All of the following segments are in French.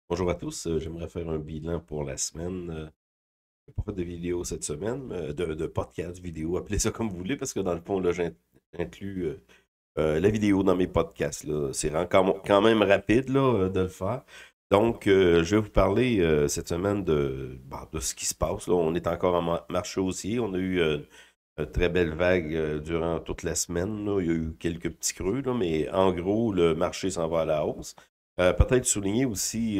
Bonjour à tous, j'aimerais faire un bilan pour la semaine. Je n'ai pas fait de vidéo cette semaine, de podcast vidéo, appelez ça comme vous voulez, parce que dans le fond, là, j'inclus la vidéo dans mes podcasts, là. C'est encore quand même rapide là, de le faire. Donc, je vais vous parler cette semaine de ce qui se passe, là. On est encore en marché haussier. On a eu une très belle vague durant toute la semaine, là. Il y a eu quelques petits creux, là, mais en gros, le marché s'en va à la hausse. Peut-être souligner aussi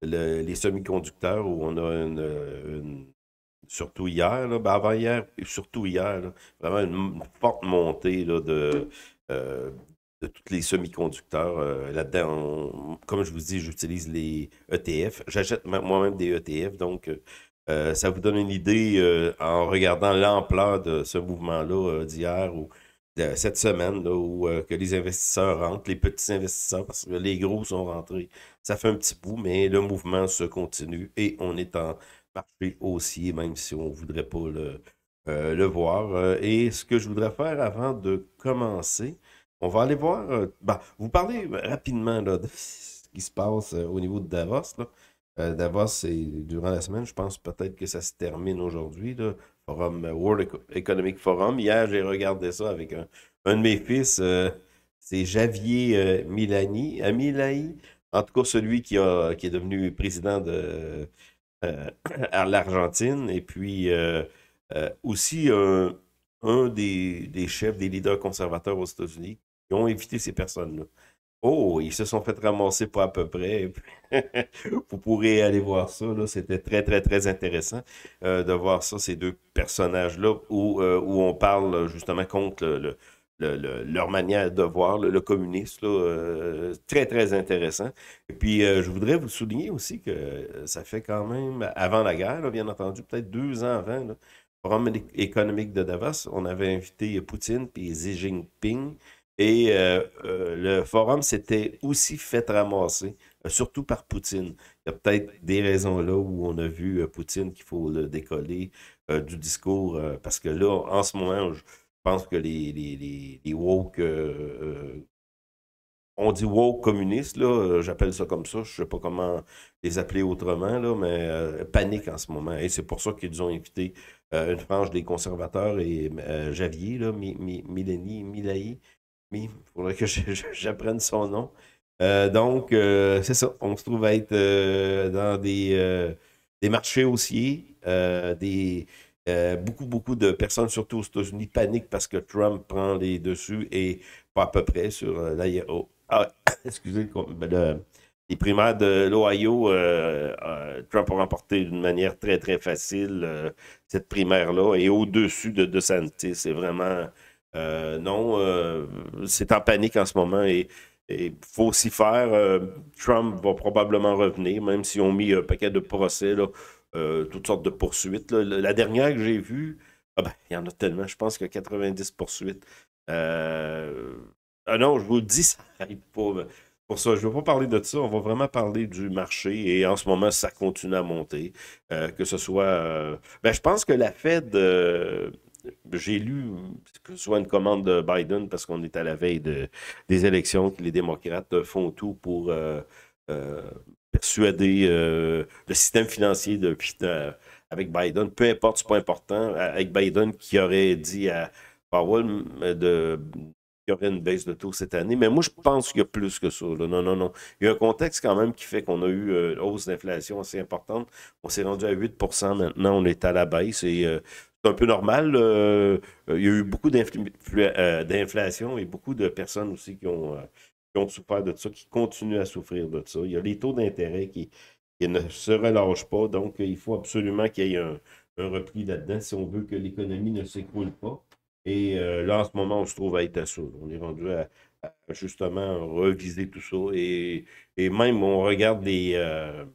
les semi-conducteurs où on a surtout hier, là, ben avant hier, et surtout hier, là, vraiment une forte montée là, euh, de tous les semi-conducteurs. Là-dedans, comme je vous dis, j'utilise les ETF. J'achète moi-même des ETF, donc ça vous donne une idée en regardant l'ampleur de ce mouvement-là d'hier ou de cette semaine là, où que les investisseurs rentrent, les petits investisseurs, parce que les gros sont rentrés. Ça fait un petit bout, mais le mouvement se continue et on est en marché haussier, même si on ne voudrait pas le voir. Et ce que je voudrais faire avant de commencer, on va aller voir, vous parlez rapidement là, de ce qui se passe au niveau de Davos. Là. Davos, c'est durant la semaine, je pense peut-être que ça se termine aujourd'hui, là, Forum, Economic Forum. Hier, j'ai regardé ça avec un de mes fils, c'est Javier Milei, en tout cas celui qui est devenu président euh, à l'Argentine, et puis aussi un des chefs, des leaders conservateurs aux États-Unis qui ont évité ces personnes-là. Oh, ils se sont fait ramasser pas à peu près. Vous pourrez aller voir ça, là. C'était très, très, très intéressant de voir ça, ces deux personnages-là, où on parle justement contre leur manière de voir le communisme, là, très, très intéressant. Et puis, je voudrais vous souligner aussi que ça fait quand même, avant la guerre, là, bien entendu, peut-être 2 ans avant, là, Forum économique de Davos, on avait invité Poutine puis Xi Jinping. Et le forum s'était aussi fait ramasser, surtout par Poutine. Il y a peut-être des raisons là où on a vu Poutine qu'il faut le décoller du discours, parce que là, en ce moment, je pense que les woke, on dit woke communistes, là, j'appelle ça comme ça, je sais pas comment les appeler autrement, là, mais panique en ce moment. Et c'est pour ça qu'ils ont invité une frange des conservateurs et Javier, là, Milei, il faudrait que j'apprenne son nom. Donc, c'est ça. On se trouve à être dans des marchés haussiers, beaucoup, beaucoup de personnes, surtout aux États-Unis, paniquent parce que Trump prend les dessus et pas à peu près sur excusez, les primaires de l'Ohio. Trump a remporté d'une manière très, très facile cette primaire-là et au-dessus de DeSantis. C'est vraiment non, c'est en panique en ce moment et il faut s'y faire. Trump va probablement revenir, même s'ils ont mis un paquet de procès, là, toutes sortes de poursuites. Là. La dernière que j'ai vue, ah ben, il y en a tellement, je pense qu'il y a 90 poursuites. Euh, ah non, je vous le dis, ça n'arrive pas. Pour ça, je ne vais pas parler de ça, on va vraiment parler du marché et en ce moment, ça continue à monter. Que ce soit. Je pense que la Fed. J'ai lu que ce soit une commande de Biden parce qu'on est à la veille des élections, que les démocrates font tout pour euh, persuader le système financier avec Biden, peu importe, c'est pas important, avec Biden qui aurait dit à Powell qu'il y aurait une baisse de taux cette année. Mais moi, je pense qu'il y a plus que ça, là. Non, non, non. Il y a un contexte quand même qui fait qu'on a eu une hausse d'inflation assez importante. On s'est rendu à 8 maintenant, on est à la baisse et c'est un peu normal. Il y a eu beaucoup d'inflation et beaucoup de personnes aussi qui ont souffert de ça, qui continuent à souffrir de ça. Il y a les taux d'intérêt qui ne se relâchent pas, donc il faut absolument qu'il y ait un repli là-dedans si on veut que l'économie ne s'écroule pas. Et là, en ce moment, on se trouve à être à ça. On est rendu à justement reviser tout ça. Et même, on regarde peut-être,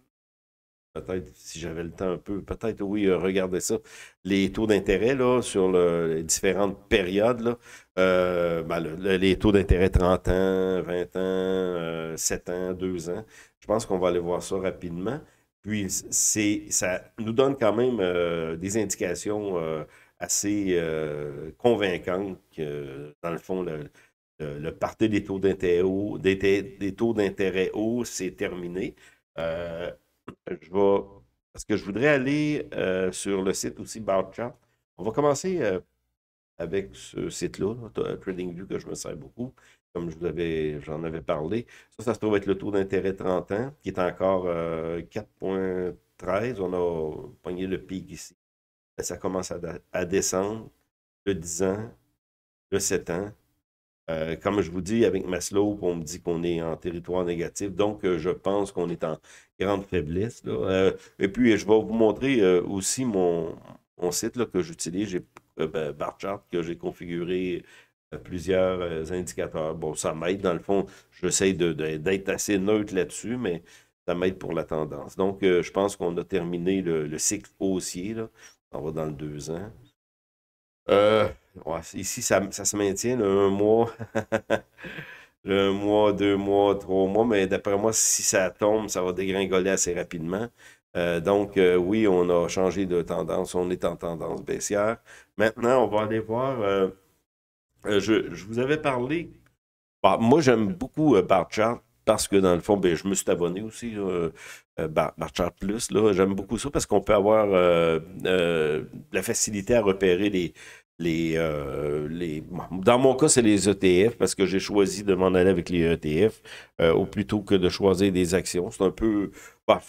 si j'avais le temps un peu, peut-être, oui, regardez ça. Les taux d'intérêt, là, sur les différentes périodes, là, les taux d'intérêt 30 ans, 20 ans, 7 ans, 2 ans, je pense qu'on va aller voir ça rapidement. Puis, ça nous donne quand même des indications assez convaincantes que, dans le fond, le parti des taux d'intérêt hauts, des taux d'intérêt hauts, c'est terminé. Euh, je vais, parce que je voudrais aller sur le site aussi BarChart. On va commencer avec ce site-là, TradingView, que je me sers beaucoup, comme j'en avais parlé. Ça se trouve être le taux d'intérêt 30 ans, qui est encore 4,13. On a pogné le pic ici. Ça commence à descendre. Le 10 ans, le 7 ans. Comme je vous dis, avec Maslow, on me dit qu'on est en territoire négatif. Donc, je pense qu'on est en grande faiblesse, là. Et puis, je vais vous montrer aussi mon site là, que j'utilise. J'ai Barchart, que j'ai configuré plusieurs indicateurs. Bon, ça m'aide dans le fond. J'essaie d'être assez neutre là-dessus, mais ça m'aide pour la tendance. Donc, je pense qu'on a terminé le cycle haussier, là. On va dans le 2 ans. Ouais, ici, ça se maintient, là, un mois, un mois, 2 mois, 3 mois, mais d'après moi, si ça tombe, ça va dégringoler assez rapidement. Donc, oui, on a changé de tendance, on est en tendance baissière. Maintenant, on va aller voir, je vous avais parlé, bah, moi, j'aime beaucoup Barchart parce que dans le fond, ben, je me suis abonné aussi, là, Barchart Plus. Là, j'aime beaucoup ça parce qu'on peut avoir la facilité à repérer dans mon cas, c'est les ETF parce que j'ai choisi de m'en aller avec les ETF au plutôt que de choisir des actions. C'est un peu. Bah,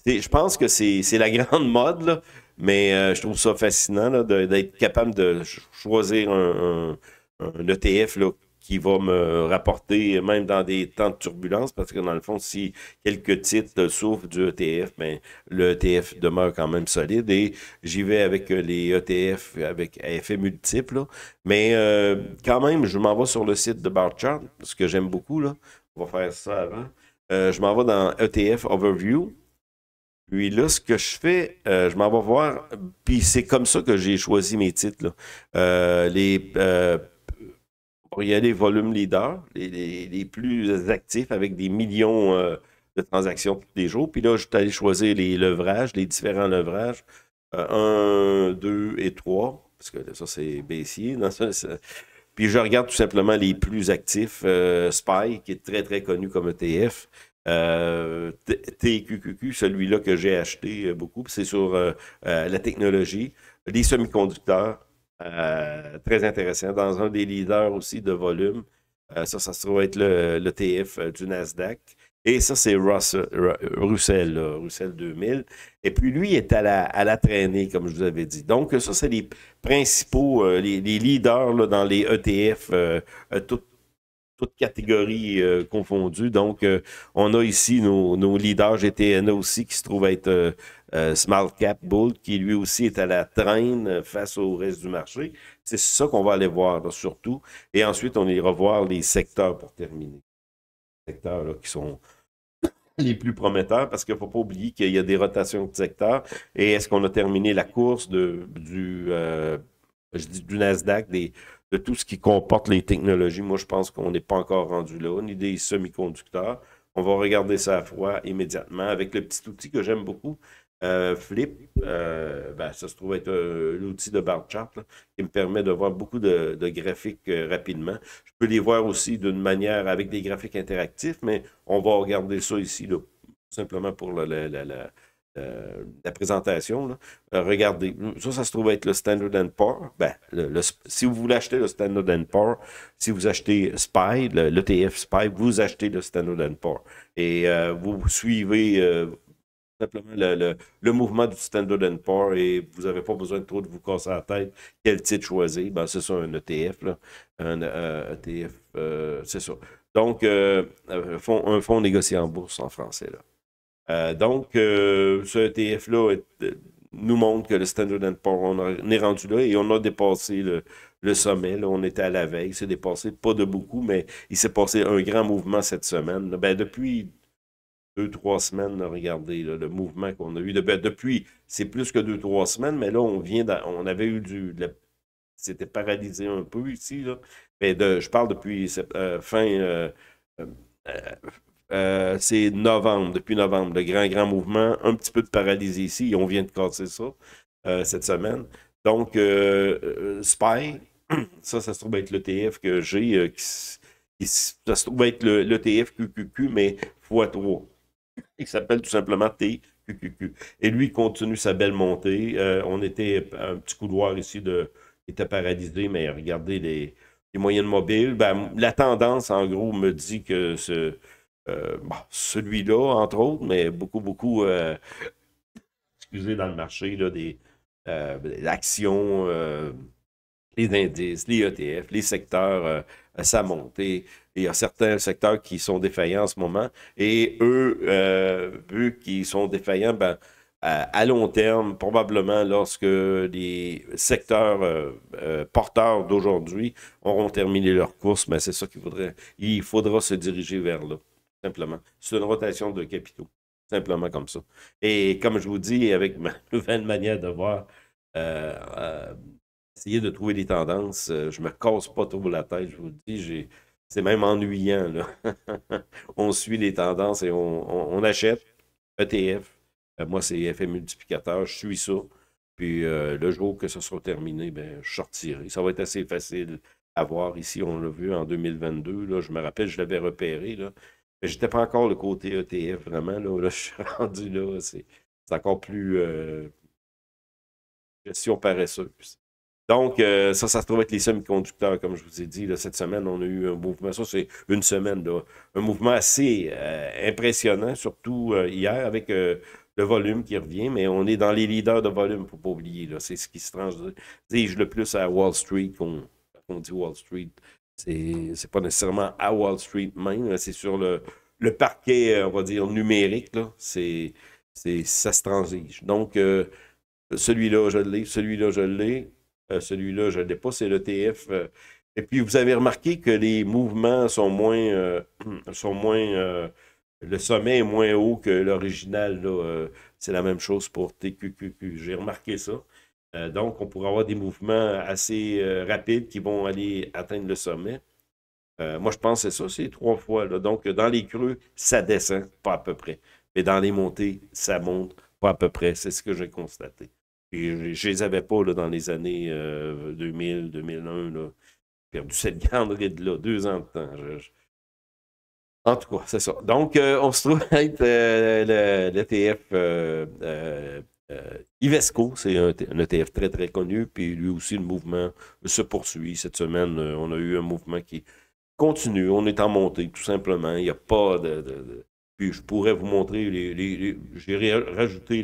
je pense que c'est la grande mode, là, mais je trouve ça fascinant là, d'être capable de choisir un ETF là, qui va me rapporter, même dans des temps de turbulence, parce que dans le fond, si quelques titres souffrent du ETF, ben, le ETF demeure quand même solide et j'y vais avec les ETF avec effet multiple. Là. Mais quand même, je m'en vais sur le site de Barchart, ce que j'aime beaucoup. Là. On va faire ça avant. Je m'en vais dans ETF Overview. Puis là, ce que je fais, je m'en vais voir, puis c'est comme ça que j'ai choisi mes titres. Là. Pour y aller volume leader, les plus actifs avec des millions de transactions tous les jours. Puis là, je suis allé choisir les levrages, les différents levrages. 1, 2 et 3, parce que ça, c'est baissier. Puis je regarde tout simplement les plus actifs. SPY, qui est très, très connu comme ETF. TQQQ, celui-là que j'ai acheté beaucoup, c'est sur la technologie, les semi-conducteurs. Très intéressant. Dans un des leaders aussi de volume. Ça se trouve être le TF du Nasdaq. Et ça, c'est Russell, là, Russell 2000. Et puis, lui est à la traînée, comme je vous avais dit. Donc, ça, c'est les principaux, les leaders là, dans les ETF, toutes catégories confondues. Donc, on a ici nos leaders GTN aussi qui se trouvent être Small Cap Bull, qui lui aussi est à la traîne face au reste du marché. C'est ça qu'on va aller voir, là, surtout. Et ensuite, on ira voir les secteurs pour terminer. Les secteurs là, qui sont les plus prometteurs parce qu'il ne faut pas oublier qu'il y a des rotations de secteurs. Et est-ce qu'on a terminé la course je dis du Nasdaq, de tout ce qui comporte les technologies? Moi, je pense qu'on n'est pas encore rendu là, ni des semi-conducteurs. On va regarder ça à froid immédiatement avec le petit outil que j'aime beaucoup. Flip, ben, ça se trouve être l'outil de bar chart là, qui me permet de voir beaucoup de graphiques rapidement. Je peux les voir aussi d'une manière avec des graphiques interactifs, mais on va regarder ça ici, là, simplement pour la présentation. Là. Regardez, ça se trouve être le Standard Poor's. Ben, si vous voulez acheter le Standard Poor's, si vous achetez SPY, l'ETF SPY, vous achetez le Standard Poor's. Et vous suivez simplement le mouvement du Standard Poor's et vous n'avez pas besoin de trop de vous casser la tête quel titre choisir. Ben, c'est ça, un ETF, là. Un ETF, c'est ça. Donc, un fonds négocié en bourse en français, là. Donc, ce ETF-là nous montre que le Standard Poor's, on est rendu là et on a dépassé le sommet. Là, on était à la veille, c'est dépassé, pas de beaucoup, mais il s'est passé un grand mouvement cette semaine. Ben, depuis 2, 3 semaines, là, regardez là, le mouvement qu'on a eu. Depuis, c'est plus que 2, 3 semaines, mais là, on avait eu c'était paralysé un peu ici. Là. Mais je parle depuis fin. Euh, c'est novembre, depuis novembre, le grand, grand mouvement, un petit peu de paralysie ici, et on vient de casser ça cette semaine. Donc, SPY, ça se trouve être l'ETF que j'ai, ça se trouve être l'ETF QQQ, mais x3. Il s'appelle tout simplement TQQQ. Et lui, il continue sa belle montée. On était un petit couloir ici qui était paralysé, mais regardez les moyennes mobiles. Ben, la tendance, en gros, me dit que bon, celui-là, entre autres, mais beaucoup, excusez, dans le marché, là, l'actions, les indices, les ETF, les secteurs, ça monte. Et il y a certains secteurs qui sont défaillants en ce moment. Et eux, vu qu'ils sont défaillants, ben, à long terme, probablement lorsque les secteurs porteurs d'aujourd'hui auront terminé leur course, ben, c'est ça il faudra se diriger vers là, simplement. C'est une rotation de capitaux, simplement comme ça. Et comme je vous dis, avec ma nouvelle manière de voir, euh, euh, essayer de trouver des tendances. Je me casse pas trop la tête, je vous le dis. C'est même ennuyant, là. On suit les tendances et on achète ETF. Moi, c'est effet multiplicateur. Je suis ça. Puis le jour que ça sera terminé, ben, je sortirai. Ça va être assez facile à voir. Ici, on l'a vu en 2022. Là, je me rappelle, je l'avais repéré. Là. Mais j'étais pas encore le côté ETF, vraiment. Là, je suis rendu là. C'est encore plus gestion paresseuse. Donc, ça se trouve être les semi-conducteurs, comme je vous ai dit. Là, cette semaine, on a eu un mouvement, ça c'est une semaine, là, un mouvement assez impressionnant, surtout hier, avec le volume qui revient, mais on est dans les leaders de volume, il ne faut pas oublier. C'est ce qui se transige le plus à Wall Street, on dit Wall Street. C'est pas nécessairement à Wall Street même, c'est sur le parquet, on va dire, numérique. Là, ça se transige. Donc, celui-là, je l'ai. Celui-là, je l'ai. Celui-là, je ne l'ai pas. C'est l'ETF. Et puis, vous avez remarqué que les mouvements sont moins. Le sommet est moins haut que l'original. C'est la même chose pour TQQQ. J'ai remarqué ça. Donc, on pourrait avoir des mouvements assez rapides qui vont aller atteindre le sommet. Moi, je pense que c'est ça, c'est 3 fois. Là. Donc, dans les creux, ça descend, pas à peu près. Mais dans les montées, ça monte, pas à peu près. C'est ce que j'ai constaté. Et je les avais pas là, dans les années 2000, 2001. Là. J'ai perdu cette grande ride-là, 2 ans de temps. En tout cas, c'est ça. Donc, on se trouve être l'ETF Ivesco, c'est un ETF très, très connu. Puis lui aussi, le mouvement se poursuit. Cette semaine, on a eu un mouvement qui continue. On est en montée, tout simplement. Il n'y a pas Puis je pourrais vous montrer j'ai rajouté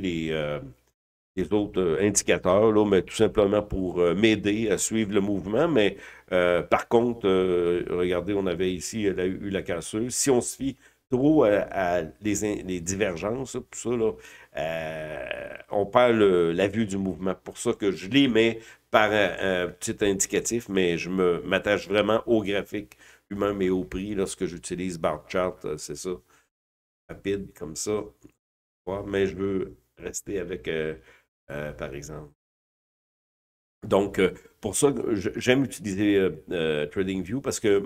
les autres indicateurs, là, mais tout simplement pour m'aider à suivre le mouvement. Mais par contre, regardez, on avait ici eu la casseuse. Si on se fie trop à les divergences, tout ça, là, on perd la vue du mouvement. Pour ça que je les mets par un petit indicatif, mais je m'attache vraiment au graphique lui-même et au prix lorsque j'utilise bar chart, c'est ça, rapide comme ça. Ouais, mais je veux rester avec par exemple. Donc, pour ça, j'aime utiliser TradingView parce que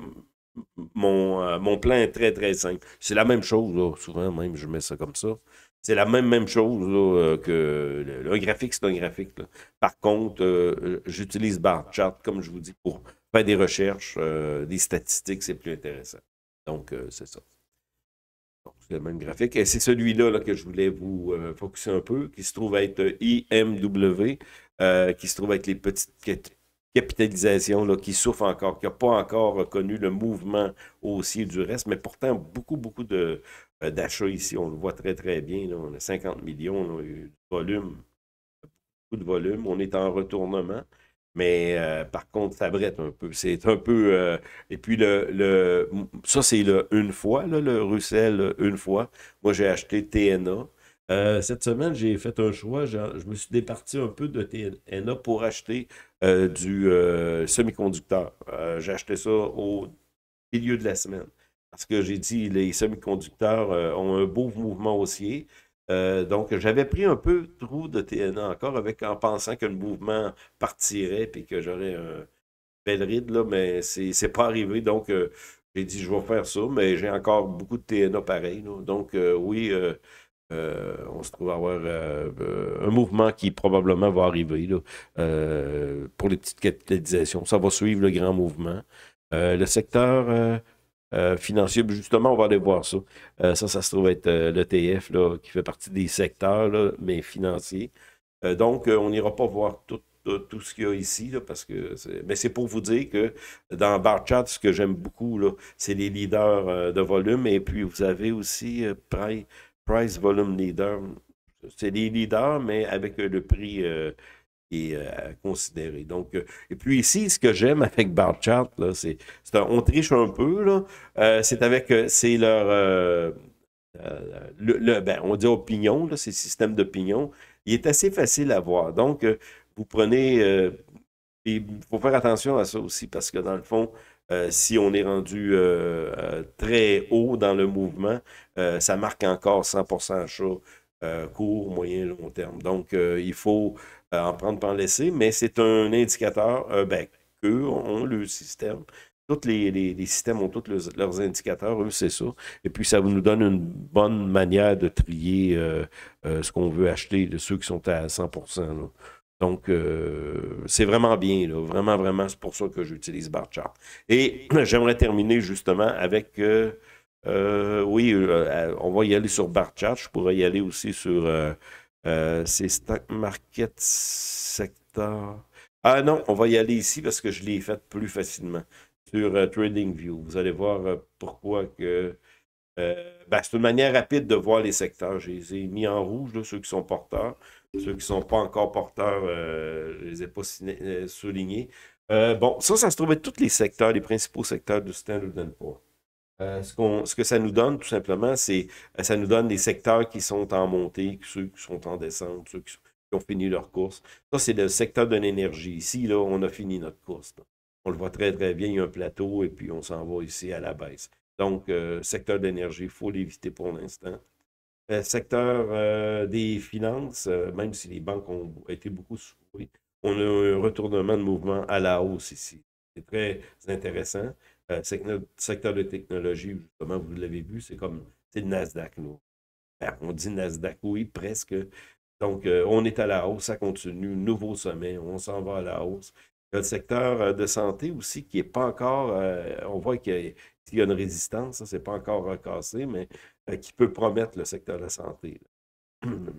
mon plan est très, très simple. C'est la même chose, là, souvent même, je mets ça comme ça. C'est la même chose là, que un graphique, c'est un graphique. Là. Par contre, j'utilise bar chart, comme je vous dis, pour faire des recherches, des statistiques, c'est plus intéressant. Donc, c'est ça. C'est le même graphique. Et c'est celui-là là, que je voulais vous focuser un peu, qui se trouve être IMW, qui se trouve avec les petites capitalisations là, qui souffrent encore, qui n'ont pas encore connu le mouvement haussier du reste, mais pourtant beaucoup d'achats ici. On le voit très, très bien. Là. On a 50 millions, là, de volume, beaucoup de volume. On est en retournement. Mais par contre, ça brette un peu. C'est un peu. Et puis, ça, c'est le une fois, là, le Russell une fois. Moi, j'ai acheté TNA. Cette semaine, j'ai fait un choix. Je me suis départi un peu de TNA pour acheter du semi-conducteur. J'ai acheté ça au milieu de la semaine. Parce que j'ai dit les semi-conducteurs ont un beau mouvement haussier. Donc, j'avais pris un peu trop de TNA encore en pensant que le mouvement partirait et que j'aurais un bel ride, là, mais c'est pas arrivé. Donc, j'ai dit, je vais faire ça, mais j'ai encore beaucoup de TNA pareil. Là. Donc, oui, on se trouve à avoir un mouvement qui probablement va arriver là, pour les petites capitalisations. Ça va suivre le grand mouvement. Le secteur financier. Justement, on va aller voir ça. Ça se trouve être l'ETF là, qui fait partie des secteurs, là, mais financiers. Donc, on n'ira pas voir tout ce qu'il y a ici, là, parce que mais c'est pour vous dire que dans Barchat, ce que j'aime beaucoup, là, c'est les leaders de volume. Et puis, vous avez aussi Price Volume Leader. C'est les leaders, mais avec le prix qui est à considérer. Donc, et puis ici, ce que j'aime avec Barchat, là, on triche un peu, là. C'est avec, c'est leur, ben, on dit opinion, là, c'est système d'opinion. Il est assez facile à voir. Donc, vous prenez, et il faut faire attention à ça aussi parce que dans le fond, si on est rendu très haut dans le mouvement, ça marque encore 100% achat court, moyen, long terme. Donc, il faut en prendre pas en laisser, mais c'est un indicateur, ben, qu'eux ont le système. Tous les systèmes ont tous leurs indicateurs, eux, c'est ça. Et puis, ça nous donne une bonne manière de trier ce qu'on veut acheter de ceux qui sont à 100%. Là. Donc, c'est vraiment bien, là. Vraiment, vraiment, c'est pour ça que j'utilise Barchart. Et j'aimerais terminer justement avec, oui, on va y aller sur Barchart. Je pourrais y aller aussi sur c'est Stock Market Sector. Ah non, on va y aller ici parce que je l'ai fait plus facilement sur TradingView. Vous allez voir pourquoi que ben, c'est une manière rapide de voir les secteurs. Je les ai mis en rouge, là, ceux qui sont porteurs. Ceux qui ne sont pas encore porteurs, je ne les ai pas soulignés. Bon, ça se trouve être tous les secteurs, les principaux secteurs du Standard & Poor's. Ce que ça nous donne, tout simplement, c'est ça nous donne les secteurs qui sont en montée, ceux qui sont en descente, qui ont fini leur course. Ça, c'est le secteur de l'énergie. Ici, là, on a fini notre course. Là. On le voit très, très bien. Il y a un plateau et puis on s'en va ici à la baisse. Donc, secteur d'énergie, il faut l'éviter pour l'instant. Secteur des finances, même si les banques ont été beaucoup secouées, on a un retournement de mouvement à la hausse ici. C'est très intéressant. Secteur de technologie, justement, vous l'avez vu, c'est le Nasdaq, nous. Ben, on dit Nasdaq, oui, presque. Donc, on est à la hausse, ça continue, nouveau sommet, on s'en va à la hausse. Il y a le secteur de santé aussi qui n'est pas encore, on voit qu'il y a une résistance, ça, c'est pas encore cassé, mais qui peut promettre le secteur de la santé.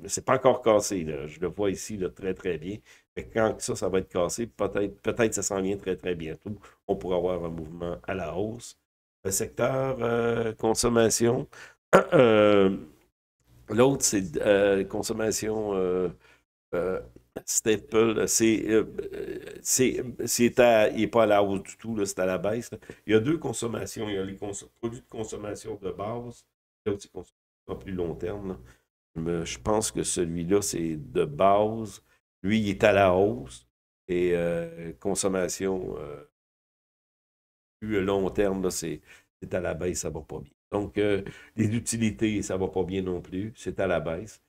C'est pas encore cassé, là. Je le vois ici là, très, très bien. Fait que quand ça va être cassé, peut-être ça s'en vient très, très bientôt. On pourra avoir un mouvement à la hausse. Le secteur consommation. euh, L'autre, c'est consommation euh, staple. Il n'est pas à la hausse du tout, c'est à la baisse. Là. Il y a deux consommations. Il y a les produits de consommation de base, l'autre, c'est consommation à plus long terme. Là. Je pense que celui-là, c'est de base. Lui, il est à la hausse. Et consommation plus long terme, là, c'est à la baisse, ça va pas bien. Donc, les utilités, ça va pas bien non plus. C'est à la baisse.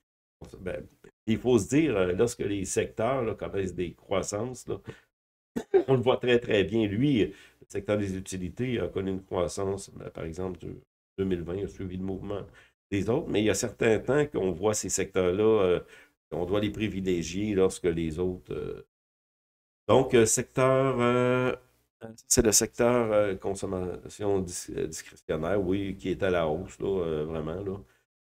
Ben, il faut se dire, lorsque les secteurs là, connaissent des croissances, là, on le voit très, très bien. Lui, le secteur des utilités a connu une croissance, par exemple, de 2020, il a suivi le mouvement des autres, mais il y a certains temps qu'on voit ces secteurs-là, on doit les privilégier lorsque les autres. Donc, secteur, c'est le secteur consommation discrétionnaire, oui, qui est à la hausse, là, vraiment.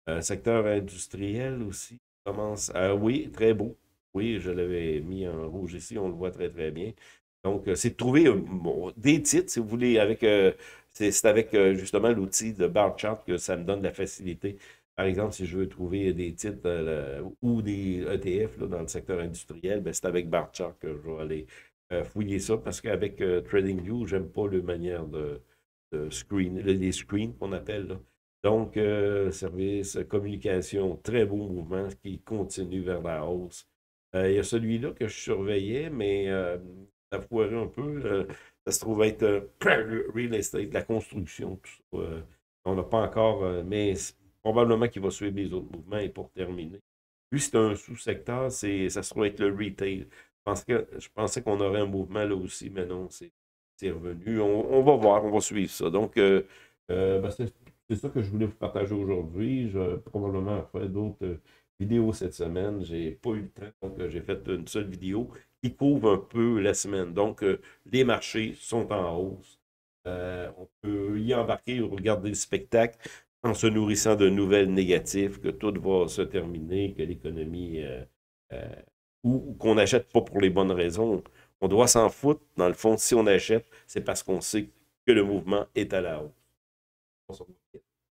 Là. Secteur industriel aussi commence. Oui, très beau. Oui, je l'avais mis en rouge ici, on le voit très, très bien. Donc, c'est de trouver bon, des titres, si vous voulez, c'est avec justement l'outil de bar chart que ça me donne la facilité. Par exemple, si je veux trouver des titres ou des ETF là, dans le secteur industriel, ben, c'est avec bar chart que je vais aller fouiller ça parce qu'avec TradingView, j'aime pas la manière de screen, les screens qu'on appelle. Là. Donc, service, communication, très beau mouvement qui continue vers la hausse. Il y a celui-là que je surveillais, mais ça foirait un peu. Ça se trouve être le real estate, la construction, tout ça. On n'a pas encore, mais probablement qu'il va suivre les autres mouvements. Et pour terminer, lui, c'est un sous-secteur, ça se trouve être le retail. Je pensais qu'on aurait un mouvement là aussi, mais non, c'est revenu. On va voir, on va suivre ça. Donc, ben, c'est ça que je voulais vous partager aujourd'hui. Je vais probablement faire d'autres vidéos cette semaine. J'ai pas eu le temps, donc j'ai fait une seule vidéo qui couvre un peu la semaine. Donc, les marchés sont en hausse. On peut y embarquer ou regarder le spectacle en se nourrissant de nouvelles négatives, que tout va se terminer, que l'économie, euh, ou qu'on n'achète pas pour les bonnes raisons. On doit s'en foutre. Dans le fond, si on achète, c'est parce qu'on sait que le mouvement est à la hausse.